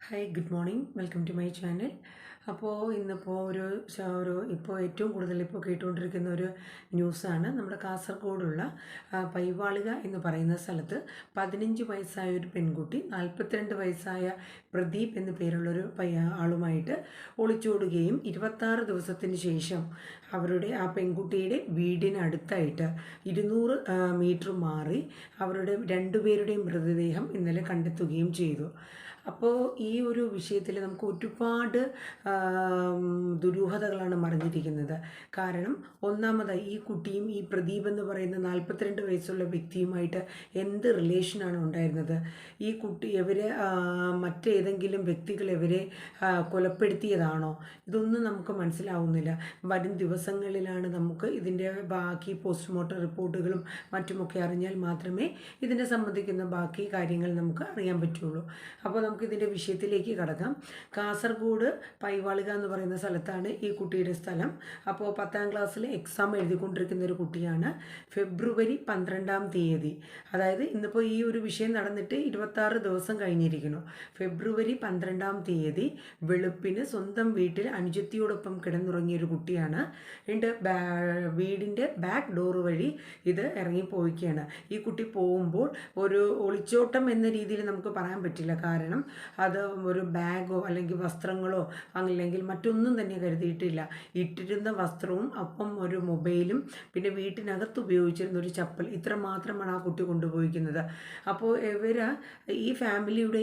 Hi good morning welcome to my channel. അപ്പോൾ ഇന്നിപ്പോൾ ഇപ്പോൾ ഏറ്റവും കൂടുതൽ ഇപ്പോൾ കേട്ടുകൊണ്ടിരിക്കുന്ന ഒരു ന്യൂസാണ്. നമ്മുടെ കാസർഗോഡുള്ള പൈവാളിക എന്ന് പറയുന്ന സ്ഥലത്ത് 15 വയസ്സായ ഒരു പെൺകുട്ടി 42 വയസ്സായ പ്രദീപ് എന്നു പേരുള്ളൊരു ആളുമായിട്ട് ഒളിച്ചോടുകയും 26 ദിവസത്തിന് ശേഷം അവരുടെ ആ പെൺകുട്ടിയുടെ വീടിനടുത്തായിട്ട് 200 മീറ്റർ മാറി അവരുടെ രണ്ടുപേരുടെയും മൃതദേഹം ഇന്നലെ കണ്ടെത്തുകയും ചെയ്തു. അപ്പോൾ ഈ ഒരു വിഷയത്തിൽ നമുക്ക് ഒരുപാട് ദുരൂഹതകളാണ് മറിഞ്ഞിരിക്കുന്നത്. കാരണം ഒന്നാമതായി ഈ കുട്ടിയും ഈ പ്രദീപ് എന്ന് പറയുന്ന 42 വയസ്സുള്ള വ്യക്തിയുമായിട്ട് എന്ത് റിലേഷനാണ് ഉണ്ടായിരുന്നത്? ഈ കുട്ടി ഇവരെ മറ്റേതെങ്കിലും വ്യക്തികൾ ഇവരെ കൊലപ്പെടുത്തിയതാണോ? ഇതൊന്നും നമുക്ക് മനസ്സിലാവുന്നില്ല. വരും ദിവസങ്ങളിലാണ് നമുക്ക് ഇതിൻ്റെ ബാക്കി പോസ്റ്റ്മോർട്ടം റിപ്പോർട്ടുകളും മറ്റുമൊക്കെ അറിഞ്ഞാൽ മാത്രമേ ഇതിനെ സംബന്ധിക്കുന്ന ബാക്കി കാര്യങ്ങൾ നമുക്ക് അറിയാൻ പറ്റുള്ളൂ. അപ്പോൾ നമുക്കിതിൻ്റെ വിഷയത്തിലേക്ക് കടക്കാം. കാസർഗോഡ് പൈവാളിക എന്ന് പറയുന്ന സ്ഥലത്താണ് ഈ കുട്ടിയുടെ സ്ഥലം. അപ്പോൾ 10ാം ക്ലാസ്സിൽ എക്സാം എഴുതിക്കൊണ്ടിരിക്കുന്ന ഒരു കുട്ടിയാണ്. ഫെബ്രുവരി 12-ാം തീയതി, അതായത് ഇന്നിപ്പോൾ ഈ ഒരു വിഷയം നടന്നിട്ട് 26 ദിവസം കഴിഞ്ഞിരിക്കുന്നു. ഫെബ്രുവരി 12-ാം തീയതി വെളുപ്പിന് സ്വന്തം വീട്ടിൽ അനുജത്തിയോടൊപ്പം കിടന്നുറങ്ങിയൊരു കുട്ടിയാണ്. വീടിൻ്റെ ബാക്ക് ഡോർ വഴി ഇത് ഇറങ്ങിപ്പോയിക്കുകയാണ്. ഈ കുട്ടി പോകുമ്പോൾ ഒരു ഒളിച്ചോട്ടം എന്ന രീതിയിൽ നമുക്ക് പറയാൻ പറ്റില്ല. കാരണം അത് ഒരു ബാഗോ അല്ലെങ്കിൽ വസ്ത്രങ്ങളോ അല്ലെങ്കിൽ മറ്റൊന്നും തന്നെ കരുതിയിട്ടില്ല. ഇട്ടിരുന്ന വസ്ത്രവും ഒപ്പം ഒരു മൊബൈലും പിന്നെ വീട്ടിനകത്ത് ഉപയോഗിച്ചിരുന്ന ഒരു ചപ്പൽ, ഇത്ര മാത്രമാണ് ആ കുട്ടി കൊണ്ടുപോയിരിക്കുന്നത്. അപ്പോൾ ഈ ഫാമിലിയിലെ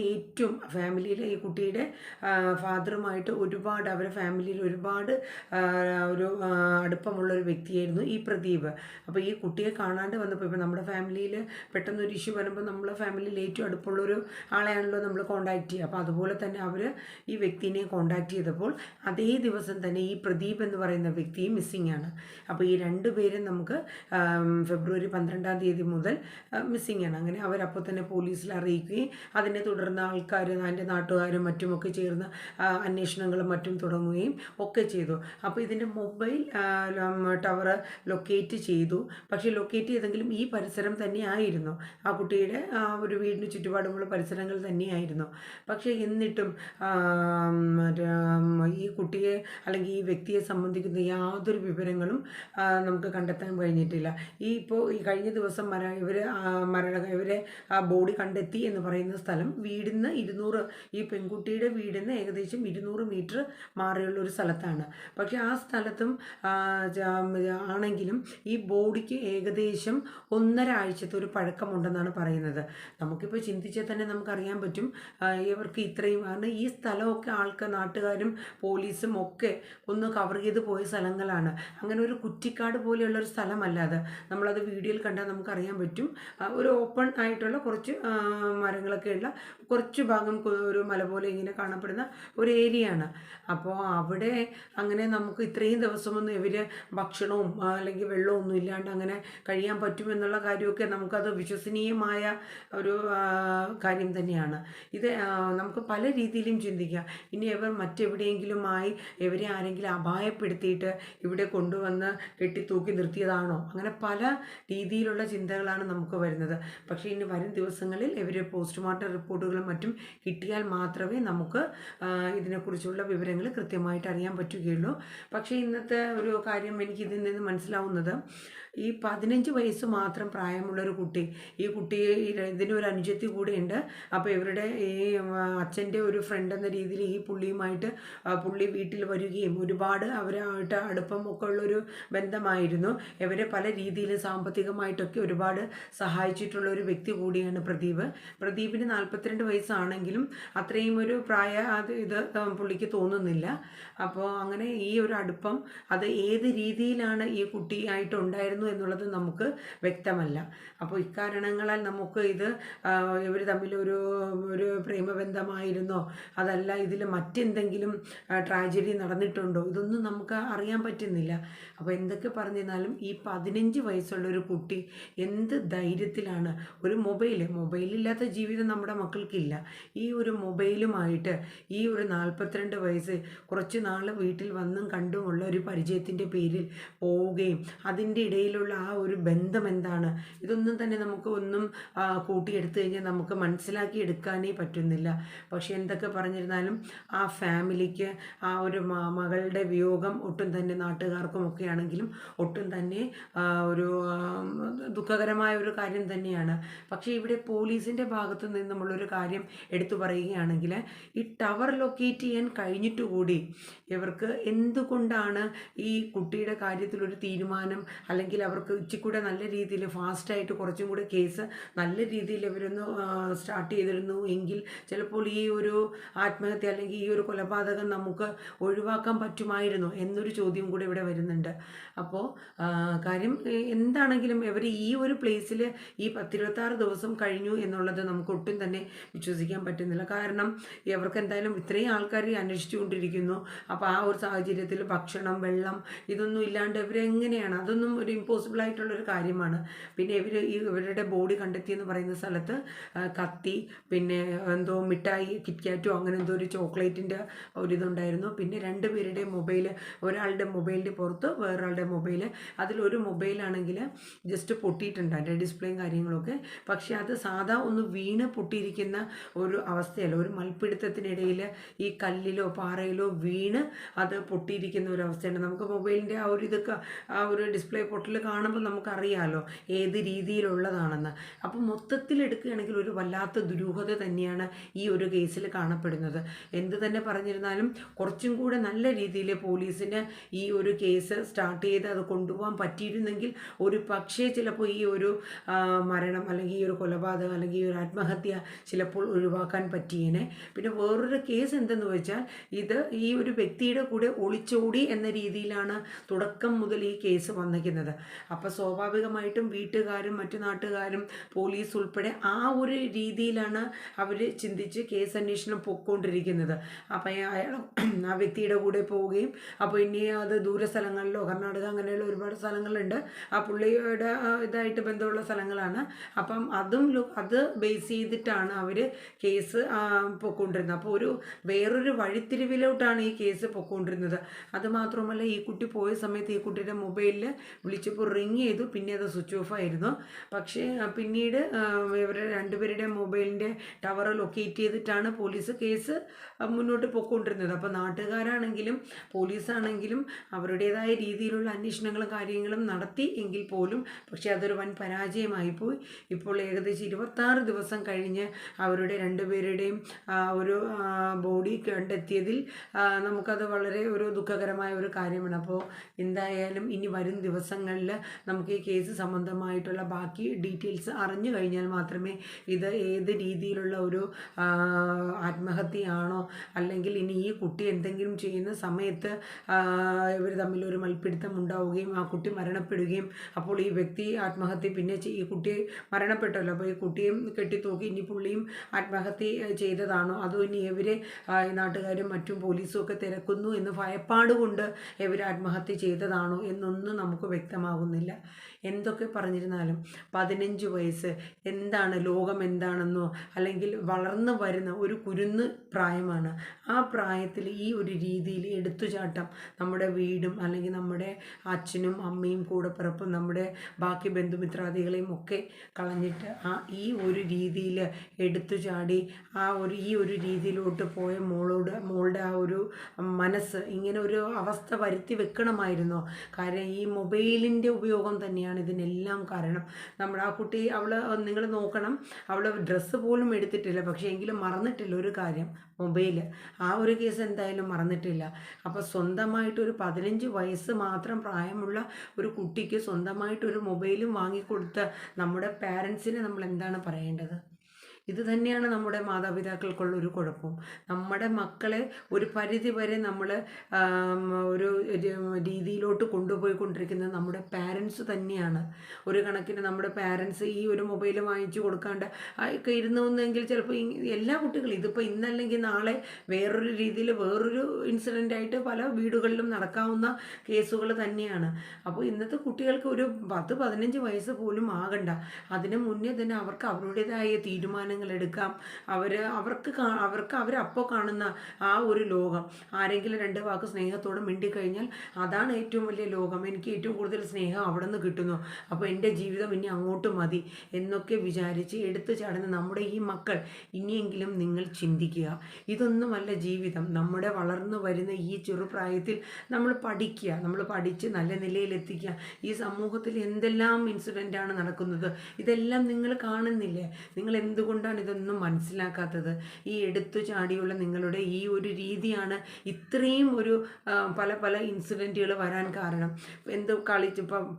ഈ കുട്ടിയുടെ ഫാദറുമായിട്ട് ഒരുപാട് അവരുടെ ഫാമിലിയിൽ ഒരുപാട് ഒരു അടുപ്പമുള്ളൊരു വ്യക്തിയായിരുന്നു ഈ പ്രദീപ്. അപ്പോൾ ഈ കുട്ടിയെ കാണാണ്ട് വന്നപ്പോൾ ഇപ്പോൾ നമ്മുടെ ഫാമിലിയിൽ പെട്ടെന്നൊരു ഇഷ്യൂ വരുമ്പോൾ നമ്മളെ ഫാമിലിയിൽ ഏറ്റവും അടുപ്പമുള്ളൊരു ആളെയാണല്ലോ നമ്മൾ കോണ്ടാക്ട് ചെയ്യുക. അപ്പോൾ അതുപോലെ തന്നെ അവർ ഈ വ്യക്തിനെ കോണ്ടാക്ട് ചെയ്തപ്പോൾ അതേ ദിവസം തന്നെ ഈ പ്രദീപ് എന്ന് പറയുന്ന വ്യക്തിയും മിസ്സിംഗ് ആണ്. അപ്പോൾ ഈ രണ്ടുപേരും നമുക്ക് ഫെബ്രുവരി 12-ാം തീയതി മുതൽ മിസ്സിംഗ് ആണ്. അങ്ങനെ അവരപ്പോൾ തന്നെ പോലീസിൽ അറിയിക്കുകയും അതിനെ തുടർന്ന് ആൾക്കാർ അതിൻ്റെ നാട്ടുകാരും മറ്റുമൊക്കെ ചേർന്ന് അന്വേഷണങ്ങളും മറ്റും തുടങ്ങുകയും ഒക്കെ ചെയ്തു. അപ്പോൾ ഇതിൻ്റെ മൊബൈൽ ടവർ ലൊക്കേറ്റ് ചെയ്തു. പക്ഷേ ലൊക്കേറ്റ് ചെയ്തെങ്കിലും ഈ പരിസരം തന്നെയായിരുന്നു, ആ കുട്ടിയുടെ ഒരു വീടിന് ചുറ്റുപാടുമുള്ള പരിസരങ്ങൾ തന്നെയായിരുന്നു. പക്ഷേ എന്നിട്ടും ഈ കുട്ടിയെ അല്ലെങ്കിൽ ഈ വ്യക്തിയെ സംബന്ധിക്കുന്ന യാതൊരു വിവരങ്ങളും നമുക്ക് കണ്ടെത്താൻ കഴിഞ്ഞിട്ടില്ല. ഈ കഴിഞ്ഞ ദിവസം ഇവരെ ബോഡി കണ്ടെത്തി എന്ന് പറയുന്ന സ്ഥലം വീടിന്ന് 200, ഈ പെൺകുട്ടിയുടെ വീടിന്ന് ഏകദേശം 200 മീറ്റർ മാറിയുള്ള ഒരു സ്ഥലത്താണ്. പക്ഷേ ആ സ്ഥലത്തും ആണെങ്കിലും ഈ ബോഡിക്ക് ഏകദേശം 1.5 ആഴ്ചത്തെ ഒരു പഴക്കമുണ്ടെന്നാണ് പറയുന്നത്. നമുക്കിപ്പോൾ ചിന്തിച്ചാൽ തന്നെ നമുക്കറിയാൻ പറ്റും ഇവർക്ക് ഇത്രയും, കാരണം ഈ സ്ഥലമൊക്കെ നാട്ടുകാരും പോലീസും ഒക്കെ ഒന്ന് കവർ ചെയ്ത് പോയ സ്ഥലങ്ങളാണ്. അങ്ങനെ ഒരു കുറ്റിക്കാട് പോലെയുള്ളൊരു സ്ഥലമല്ല അത്. നമ്മളത് വീഡിയോയിൽ കണ്ടാൽ നമുക്കറിയാൻ പറ്റും. ഒരു ഓപ്പൺ ആയിട്ടുള്ള കുറച്ച് മരങ്ങളൊക്കെ ഉള്ള കുറച്ച് ഭാഗം ഒരു മല പോലെ ഇങ്ങനെ കാണപ്പെടുന്ന ഒരു ഏരിയയാണ്. അപ്പോൾ അവിടെ അങ്ങനെ നമുക്ക് ഇത്രയും ദിവസമൊന്നും ഇവർ ഭക്ഷണവും അല്ലെങ്കിൽ വെള്ളവും ഒന്നും ഇല്ലാണ്ട് അങ്ങനെ കഴിയാൻ പറ്റുമെന്നുള്ള കാര്യമൊക്കെ നമുക്കത് വിശ്വസനീയമായ ഒരു കാര്യം തന്നെയാണ്. ഇത് നമുക്ക് പല രീതിയിലും ചിന്തിക്കാം. ഇനി ഇവർ മറ്റെവിടെയെങ്കിലുമായി ഇവരെ ആരെങ്കിലും അപായപ്പെടുത്തിയിട്ട് ഇവിടെ കൊണ്ടുവന്ന് കെട്ടിത്തൂക്കി നിർത്തിയതാണോ? അങ്ങനെ പല രീതിയിലുള്ള ചിന്തകളാണ് നമുക്ക് വരുന്നത്. പക്ഷേ ഇനി വരും ദിവസങ്ങളിൽ ഇവർ പോസ്റ്റ്മോർട്ടം റിപ്പോർട്ടുകളും മറ്റും കിട്ടിയാൽ മാത്രമേ നമുക്ക് ഇതിനെക്കുറിച്ചുള്ള വിവരങ്ങൾ കൃത്യമായിട്ട് അറിയാൻ പറ്റുകയുള്ളൂ. പക്ഷേ ഇന്നത്തെ ഒരു കാര്യം എനിക്ക് ഇതിൽ നിന്ന് മനസ്സിലാവുന്നത്, ഈ 15 വയസ്സ് മാത്രം പ്രായമുള്ളൊരു കുട്ടി, ഈ കുട്ടിയെ ഇതിനൊരു അനുജത്തി കൂടെയുണ്ട്. അപ്പോൾ ഇവരുടെ ഈ അച്ഛൻ്റെ ഒരു ഫ്രണ്ട് എന്ന രീതിയിൽ ഈ പുള്ളി വീട്ടിൽ വരികയും ഒരുപാട് അവരായിട്ട് അടുപ്പം ഒക്കെ ഉള്ളൊരു ബന്ധമായിരുന്നു. ഇവരെ പല രീതിയിലും സാമ്പത്തികമായിട്ടൊക്കെ ഒരുപാട് സഹായിച്ചിട്ടുള്ള ഒരു വ്യക്തി കൂടിയാണ് പ്രദീപിന് 42 വയസ്സാണെങ്കിലും അത്രയും ഒരു ഇത് പുള്ളിക്ക് തോന്നുന്നില്ല. അപ്പോൾ അങ്ങനെ ഈ ഒരു അടുപ്പം അത് ഏത് രീതിയിലാണ് ഈ കുട്ടിയായിട്ട് ഉണ്ടായിരുന്നു എന്നുള്ളത് നമുക്ക് വ്യക്തമല്ല. അപ്പോൾ ഇക്കാരണങ്ങളാൽ നമുക്ക് ഇത് ഇവർ തമ്മിൽ ഒരു പ്രേമബന്ധമായിരുന്നോ, അതല്ല ഇതിൽ മറ്റെന്തെങ്കിലും ട്രാജഡി നടന്നിട്ടുണ്ടോ, ഇതൊന്നും നമുക്ക് അറിയാൻ പറ്റുന്നില്ല. അപ്പോൾ എന്തൊക്കെ ഈ 15 വയസ്സുള്ളൊരു കുട്ടി എന്ത് ധൈര്യത്തിലാണ് ഒരു മൊബൈലില്ലാത്ത ജീവിതം നമ്മുടെ മക്കൾക്കില്ല. ഈ ഒരു മൊബൈലുമായിട്ട് ഈ ഒരു 42 വയസ്സ് കുറച്ച് നാൾ വീട്ടിൽ വന്നും കണ്ടുമുള്ള ഒരു പരിചയത്തിൻ്റെ പേരിൽ പോവുകയും അതിൻ്റെ ഇടയിൽ തമ്മിലുള്ള ആ ഒരു ബന്ധം എന്താണ്, ഇതൊന്നും തന്നെ നമുക്ക് ഒന്നും കൂട്ടിയെടുത്തു കഴിഞ്ഞാൽ നമുക്ക് മനസ്സിലാക്കി എടുക്കാനേ പറ്റുന്നില്ല. പക്ഷെ എന്തൊക്കെ പറഞ്ഞിരുന്നാലും ആ ഫാമിലിക്ക് ആ ഒരു മകളുടെ വിയോഗം ഒട്ടും തന്നെ നാട്ടുകാർക്കുമൊക്കെ ആണെങ്കിലും ഒട്ടും തന്നെ ഒരു ദുഃഖകരമായ ഒരു കാര്യം തന്നെയാണ്. പക്ഷേ ഇവിടെ പോലീസിൻ്റെ ഭാഗത്തു നിന്നുമുള്ളൊരു കാര്യം എടുത്തു പറയുകയാണെങ്കിൽ, ഈ ടവർ ലൊക്കേറ്റ് ചെയ്യാൻ കഴിഞ്ഞിട്ടുകൂടി ഇവർക്ക് എന്തുകൊണ്ടാണ് ഈ കുട്ടിയുടെ കാര്യത്തിലൊരു തീരുമാനം, അല്ലെങ്കിൽ അവർക്ക് ഇച്ചിക്കൂടെ നല്ല രീതിയിൽ ഫാസ്റ്റായിട്ട് കുറച്ചും കൂടെ കേസ് നല്ല രീതിയിൽ ഇവരൊന്ന് സ്റ്റാർട്ട് ചെയ്തിരുന്നു എങ്കിൽ ചിലപ്പോൾ ഈ ഒരു ആത്മഹത്യ അല്ലെങ്കിൽ ഈ ഒരു കൊലപാതകം നമുക്ക് ഒഴിവാക്കാൻ പറ്റുമായിരുന്നു എന്നൊരു ചോദ്യം കൂടെ ഇവിടെ വരുന്നുണ്ട്. അപ്പോൾ കാര്യം എന്താണെങ്കിലും ഇവർ ഈ ഒരു പ്ലേസിൽ ഈ 10-26 ദിവസം കഴിഞ്ഞു എന്നുള്ളത് നമുക്ക് ഒട്ടും തന്നെ വിശ്വസിക്കാൻ പറ്റുന്നില്ല. കാരണം ഇവർക്ക് എന്തായാലും ഇത്രയും ആൾക്കാർ അന്വേഷിച്ചുകൊണ്ടിരിക്കുന്നു. അപ്പോൾ ആ ഒരു സാഹചര്യത്തിൽ ഭക്ഷണം, വെള്ളം ഇതൊന്നും ഇല്ലാണ്ട് ഇവരെങ്ങനെയാണ്, അതൊന്നും ഒരു ഇമ്പോസിബിൾ ആയിട്ടുള്ളൊരു കാര്യമാണ്. പിന്നെ ഇവരുടെ ബോഡി കണ്ടെത്തിയെന്ന് പറയുന്ന സ്ഥലത്ത് കത്തി, പിന്നെ എന്തോ മിഠായി, കിറ്റ്കാറ്റോ അങ്ങനെ എന്തോ ഒരു ചോക്ലേറ്റിൻ്റെ ഒരിതുണ്ടായിരുന്നു. പിന്നെ 2 പേരുടെയും മൊബൈൽ, ഒരാളുടെ മൊബൈലിൻ്റെ പുറത്ത് വേറൊരാളുടെ മൊബൈൽ, അതിലൊരു മൊബൈലാണെങ്കിൽ ജസ്റ്റ് പൊട്ടിയിട്ടുണ്ട് അതിൻ്റെ ഡിസ്പ്ലേയും കാര്യങ്ങളൊക്കെ. പക്ഷേ അത് സാധാ ഒന്ന് വീണ് പൊട്ടിയിരിക്കുന്ന ഒരു അവസ്ഥയല്ല, ഒരു മൽപ്പിടുത്തത്തിനിടയിൽ ഈ കല്ലിലോ പാറയിലോ വീണ് അത് പൊട്ടിയിരിക്കുന്ന ഒരു അവസ്ഥയാണ്. നമുക്ക് മൊബൈലിൻ്റെ ആ ഒരു ഇതൊക്കെ ആ ഒരു ഡിസ്പ്ലേ പൊട്ടൽ കാണുമ്പോൾ നമുക്കറിയാമല്ലോ ഏത് രീതിയിലുള്ളതാണെന്ന്. അപ്പം മൊത്തത്തിൽ എടുക്കുകയാണെങ്കിൽ ഒരു വല്ലാത്ത ദുരൂഹത തന്നെയാണ് ഈ ഒരു കേസിൽ കാണപ്പെടുന്നത്. എന്ത് തന്നെ പറഞ്ഞിരുന്നാലും കുറച്ചും കൂടെ നല്ല രീതിയിൽ പോലീസിന് ഈ ഒരു കേസ് സ്റ്റാർട്ട് ചെയ്ത് അത് കൊണ്ടുപോകാൻ പറ്റിയിരുന്നെങ്കിൽ ഒരു പക്ഷേ ചിലപ്പോൾ ഈ ഒരു മരണം അല്ലെങ്കിൽ ഈ ഒരു കൊലപാതകം അല്ലെങ്കിൽ ഈ ഒരു ആത്മഹത്യ ചിലപ്പോൾ ഒഴിവാക്കാൻ പറ്റിയേനെ. പിന്നെ വേറൊരു കേസ് എന്തെന്ന് വെച്ചാൽ, ഇത് ഈ ഒരു വ്യക്തിയുടെ കൂടെ ഒളിച്ചോടി എന്ന രീതിയിലാണ് തുടക്കം മുതൽ ഈ കേസ് വന്നിരിക്കുന്നത്. അപ്പോൾ സ്വാഭാവികമായിട്ടും വീട്ടുകാരും മറ്റു നാട്ടുകാരും പോലീസ് ഉൾപ്പെടെ ആ ഒരു രീതിയിലാണ് അവർ ചിന്തിച്ച് കേസ് അന്വേഷണം പൊയ്ക്കൊണ്ടിരിക്കുന്നത്. അപ്പം അയാൾ ആ വ്യക്തിയുടെ കൂടെ പോവുകയും അപ്പോൾ ഇനി അത് ദൂര സ്ഥലങ്ങളിലോ കർണാടക അങ്ങനെയുള്ള ഒരുപാട് സ്ഥലങ്ങളുണ്ട്, ആ പുള്ളിയുടെ ഇതായിട്ട് ബന്ധമുള്ള സ്ഥലങ്ങളാണ്. അപ്പം അത് ബേസ് ചെയ്തിട്ടാണ് അവർ കേസ് പൊയ്ക്കൊണ്ടിരുന്നത്. അപ്പോൾ വേറൊരു വഴിത്തിരിവിലോട്ടാണ് ഈ കേസ് പൊയ്ക്കൊണ്ടിരുന്നത്. അതുമാത്രമല്ല, ഈ കുട്ടി പോയ സമയത്ത് ഈ കുട്ടിയുടെ മൊബൈലിൽ വിളിച്ചപ്പോൾ റിങ് ചെയ്തു, പിന്നെ അത് സ്വിച്ച് ഓഫ് ആയിരുന്നു. പക്ഷേ പിന്നീട് ഇവരുടെ 2 പേരുടെ മൊബൈലിൻ്റെ ടവർ ലൊക്കേറ്റ് ചെയ്തിട്ടാണ് പോലീസ് കേസ് മുന്നോട്ട് പൊയ്ക്കൊണ്ടിരുന്നത്. അപ്പോൾ നാട്ടുകാരാണെങ്കിലും പോലീസാണെങ്കിലും അവരുടേതായ രീതിയിലുള്ള അന്വേഷണങ്ങളും കാര്യങ്ങളും നടത്തി എങ്കിൽ പോലും പക്ഷേ അതൊരു വൻ പരാജയമായിപ്പോയി. ഇപ്പോൾ ഏകദേശം 26 ദിവസം കഴിഞ്ഞ് അവരുടെ 2 പേരുടെയും ഒരു ബോഡി കണ്ടെത്തിയതിൽ നമുക്കത് വളരെ ഒരു ദുഃഖകരമായ ഒരു കാര്യമാണ്. അപ്പോൾ എന്തായാലും ഇനി വരും ദിവസങ്ങളിൽ നമുക്ക് ഈ കേസ് സംബന്ധമായിട്ടുള്ള ബാക്കി ഡീറ്റെയിൽസ് അറിഞ്ഞു കഴിഞ്ഞാൽ മാത്രമേ ഇത് ഏത് രീതിയിലുള്ള ഒരു ആത്മഹത്യയാണോ, അല്ലെങ്കിൽ ഇനി ഈ കുട്ടി എന്തെങ്കിലും ചെയ്യുന്ന സമയത്ത് ഇവർ തമ്മിലൊരു മൽപ്പിടുത്തം ഉണ്ടാവുകയും ആ കുട്ടി മരണപ്പെടുകയും അപ്പോൾ ഈ വ്യക്തി ആത്മഹത്യ പിന്നെ ഈ കുട്ടി മരണപ്പെട്ടല്ലോ, അപ്പോൾ ഈ കുട്ടിയും കെട്ടിത്തൂക്കി ഇനി പുള്ളിയും ആത്മഹത്യ ചെയ്തതാണോ, അതോ ഇനി ഇവരെ നാട്ടുകാരും മറ്റും പോലീസും ഒക്കെ തിരക്കുന്നു എന്ന് ഭയപ്പാട് കൊണ്ട് ഇവർ ആത്മഹത്യ ചെയ്തതാണോ എന്നൊന്നും നമുക്ക് വ്യക്തമാകുന്നില്ല. എന്തൊക്കെ പറഞ്ഞിരുന്നാലും 15 വയസ്സ് എന്താണ്, ലോകം എന്താണെന്നോ അല്ലെങ്കിൽ വളർന്നു വരുന്ന ഒരു കുരുന്ന് പ്രായമാണ്. ആ പ്രായത്തിൽ ഈ ഒരു രീതിയിൽ എടുത്തുചാട്ടം നമ്മുടെ വീടും അല്ലെങ്കിൽ നമ്മുടെ അച്ഛനും അമ്മയും കൂടപ്പിറപ്പും നമ്മുടെ ബാക്കി ബന്ധുമിത്രാദികളെയും ഒക്കെ കളഞ്ഞിട്ട് ഈ ഒരു രീതിയിൽ എടുത്തുചാടി ഈ ഒരു രീതിയിലോട്ട് പോയ മോളുടെ ആ ഒരു മനസ്സ് ഇങ്ങനെ ഒരു അവസ്ഥ വരുത്തി വെക്കണമായിരുന്നോ? കാരണം ഈ മൊബൈലിൻ്റെ ഉപയോഗം തന്നെയാണ് ഇതിനെല്ലാം കാരണം. ആ കുട്ടി നിങ്ങൾ നോക്കണം, അവൾ ഡ്രസ്സ് പോലും എടുത്തിട്ടില്ല, പക്ഷേ എങ്കിലും മറന്നിട്ടില്ല ഒരു കാര്യം, മൊബൈൽ. ആ ഒരു കേസ് എന്തായാലും മറന്നിട്ടില്ല. അപ്പോൾ സ്വന്തമായിട്ടൊരു 15 വയസ്സ് മാത്രം പ്രായമുള്ള ഒരു കുട്ടിക്ക് സ്വന്തമായിട്ടൊരു മൊബൈലും വാങ്ങിക്കൊടുത്ത നമ്മുടെ പാരൻസിനെ നമ്മൾ എന്താണ് പറയേണ്ടത്? ഇത് തന്നെയാണ് നമ്മുടെ മാതാപിതാക്കൾക്കുള്ളൊരു കുഴപ്പം. നമ്മുടെ മക്കളെ ഒരു പരിധി വരെ നമ്മൾ ഒരു രീതിയിലോട്ട് കൊണ്ടുപോയിക്കൊണ്ടിരിക്കുന്നത് നമ്മുടെ പാരൻസ് തന്നെയാണ്. ഒരു കണക്കിന് നമ്മുടെ പാരൻസ് ഈ ഒരു മൊബൈൽ വാങ്ങിച്ചു കൊടുക്കാണ്ട് ഒക്കെ ഇരുന്നെങ്കിൽ ചിലപ്പോൾ എല്ലാ കുട്ടികളും ഇതിപ്പോൾ ഇന്നല്ലെങ്കിൽ നാളെ വേറൊരു രീതിയിൽ വേറൊരു ഇൻസിഡൻ്റായിട്ട് പല വീടുകളിലും നടക്കാവുന്ന കേസുകൾ തന്നെയാണ്. അപ്പോൾ ഇന്നത്തെ കുട്ടികൾക്ക് ഒരു 10-15 വയസ്സ് പോലും ആകണ്ട, അതിന് മുന്നേ തന്നെ അവർക്ക് അവരുടേതായ തീരുമാനങ്ങൾ സാധനങ്ങൾ എടുക്കാം. അവരപ്പോൾ കാണുന്ന ആ ഒരു ലോകം, ആരെങ്കിലും 2 വാക്ക് സ്നേഹത്തോടെ മിണ്ടിക്കഴിഞ്ഞാൽ അതാണ് ഏറ്റവും വലിയ ലോകം, എനിക്ക് ഏറ്റവും കൂടുതൽ സ്നേഹം അവിടെ നിന്ന് കിട്ടുന്നു, അപ്പോൾ എൻ്റെ ജീവിതം ഇനി അങ്ങോട്ട് മതി എന്നൊക്കെ വിചാരിച്ച് എടുത്തു ചാടുന്ന നമ്മുടെ ഈ മക്കൾ, ഇനിയെങ്കിലും നിങ്ങൾ ചിന്തിക്കുക. ഇതൊന്നുമല്ല ജീവിതം. നമ്മുടെ വളർന്നു വരുന്ന ഈ ചെറുപ്രായത്തിൽ നമ്മൾ പഠിക്കുക, നമ്മൾ പഠിച്ച് നല്ല നിലയിലെത്തിക്കുക. ഈ സമൂഹത്തിൽ എന്തെല്ലാം ഇൻസിഡൻ്റാണ് നടക്കുന്നത്, ഇതെല്ലാം നിങ്ങൾ കാണുന്നില്ലേ? നിങ്ങൾ എന്തുകൊണ്ടാണ് ഇതൊന്നും മനസ്സിലാക്കാത്തത്? ഈ എടുത്തു ചാടിയുള്ള നിങ്ങളുടെ ഈ ഒരു രീതിയാണ് ഇത്രയും ഒരു പല പല ഇൻസിഡൻറ്റുകൾ വരാൻ കാരണം.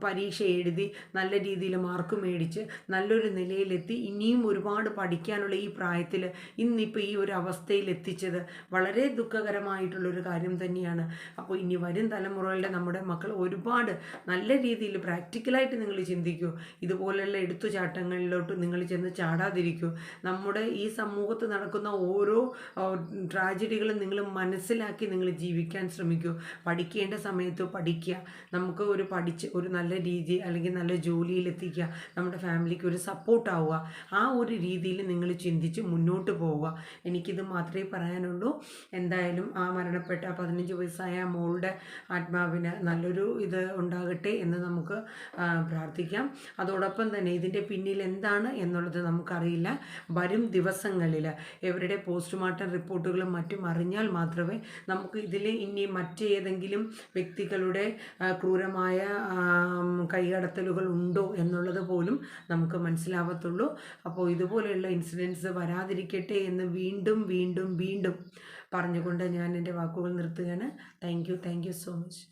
പരീക്ഷ എഴുതി നല്ല രീതിയിൽ മാർക്ക് മേടിച്ച് നല്ലൊരു നിലയിലെത്തി ഇനിയും ഒരുപാട് പഠിക്കാനുള്ള ഈ പ്രായത്തിൽ ഇന്നിപ്പോൾ ഈ ഒരു അവസ്ഥയിൽ എത്തിച്ചത് വളരെ ദുഃഖകരമായിട്ടുള്ളൊരു കാര്യം തന്നെയാണ്. അപ്പോൾ ഇനി വരും തലമുറകളുടെ നമ്മുടെ മക്കൾ ഒരുപാട് നല്ല രീതിയിൽ പ്രാക്ടിക്കലായിട്ട് നിങ്ങൾ ചിന്തിക്കൂ. ഇതുപോലെയുള്ള എടുത്തുചാട്ടങ്ങളിലോട്ട് നിങ്ങൾ ചെന്ന് ചാടാതിരിക്കൂ. നമ്മുടെ ഈ സമൂഹത്ത് നടക്കുന്ന ഓരോ ട്രാജഡികളും നിങ്ങൾ മനസ്സിലാക്കി നിങ്ങൾ ജീവിക്കാൻ ശ്രമിക്കൂ. പഠിക്കേണ്ട സമയത്ത് പഠിക്കുക. നമുക്ക് പഠിച്ച് ഒരു നല്ല രീതി അല്ലെങ്കിൽ നല്ല ജോലിയിലെത്തിക്കുക, നമ്മുടെ ഫാമിലിക്ക് ഒരു സപ്പോർട്ടാവുക. ആ ഒരു രീതിയിൽ നിങ്ങൾ ചിന്തിച്ച് മുന്നോട്ട് പോവുക. എനിക്കിത് മാത്രമേ പറയാനുള്ളൂ. എന്തായാലും ആ മരണപ്പെട്ട 15 വയസ്സായ മോളുടെ ആത്മാവിന് നല്ലൊരു ഇത് ഉണ്ടാകട്ടെ എന്ന് നമുക്ക് പ്രാർത്ഥിക്കാം. അതോടൊപ്പം തന്നെ ഇതിൻ്റെ പിന്നിൽ എന്താണ് എന്നുള്ളത് നമുക്കറിയില്ല. വരും ദിവസങ്ങളിൽ ഇവരുടെ പോസ്റ്റ്മോർട്ടം റിപ്പോർട്ടുകളും മറ്റും അറിഞ്ഞാൽ മാത്രമേ നമുക്ക് ഇതിൽ ഇനി മറ്റേതെങ്കിലും വ്യക്തികളുടെ ക്രൂരമായ കൈകടത്തലുകൾ ഉണ്ടോ എന്നുള്ളത് പോലും നമുക്ക് മനസ്സിലാവത്തുള്ളൂ. അപ്പോൾ ഇതുപോലെയുള്ള ഇൻസിഡൻസ് വരാതിരിക്കട്ടെ എന്ന് വീണ്ടും വീണ്ടും വീണ്ടും പറഞ്ഞുകൊണ്ട് ഞാൻ എൻ്റെ വാക്കുകൾ നിർത്തുകയാണ്. Thank you so much.